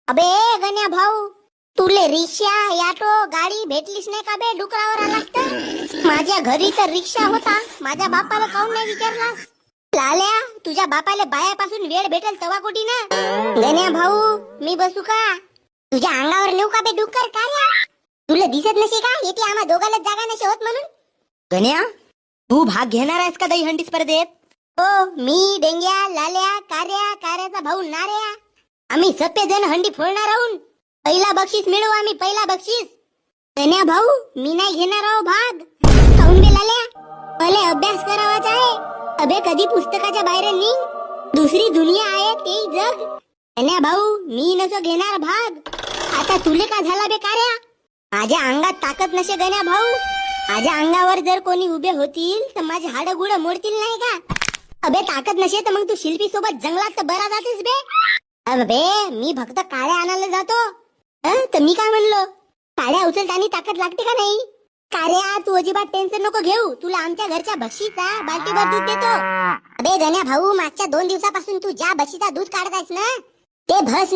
अबे गण्या भाऊ, तुले रिक्षा ऑटो गाडी भेटलीच नाही का बे? डुकरावर आलास तर माझ्या घरी तर रिक्षा होता, माझ्या बापाला काऊन नाही विचारलास? लाल्या, तुझ्या बापाला बायापासून वेळ भेटेल तवा कोटी ना. गण्या भाऊ, मी बसू का? तुझ्या अंगावर नेऊ का बे डुक्कर कार्या? तुला दिसत नसे का येते आम्हा दोघांना जागा नसे होत म्हणून? गण्या, तू भाग घेणार आहेस का दहीहंडी स्पर्धेत? हो, मी डेंग्या, लाल्या, कार्याचा भाऊ नाऱ्या, आम्ही सप्पे जण हंडी फोडणार आहोत. पहिला बक्षीस मिळवू आम्ही, पहिला बक्षीस. गण्या भाऊ, मी नाही घेणार आहो भाग. काऊन बे लाल्या? मला अभ्यास करावाचा आहे. अबे कधी पुस्तकाच्या बाहेर निघ, दुसरी दुनिया आहे ते जग. गण्या भाऊ, मी नसं घेणार भाग. आता तुले का झाला बे कार्या? माझ्या अंगात ताकद नसे गण्या भाऊ. माझ्या अंगावर जर कोणी उभे होतील तर माझे हाडं गुड मोडतील नाही का? अबे ताकद नसे तर मग तू शिल्पी सोबत जंगलात तर बरा जातेस बे. अबे मी फक्त काळ्या आणायला जातो. तर मी काय म्हणलो, काळ्या उचलताना ताकद लागते का नाही? कार्या, तू अजिबात टेन्शन नको घेऊ, तुला आमच्या घरच्या बक्षीचा बाल्टीभर दूध देतो. अबे गण्या भाऊ, मागच्या 2 दिवसापासून तू ज्या बक्षीचा दूध काढतायस ना ते भस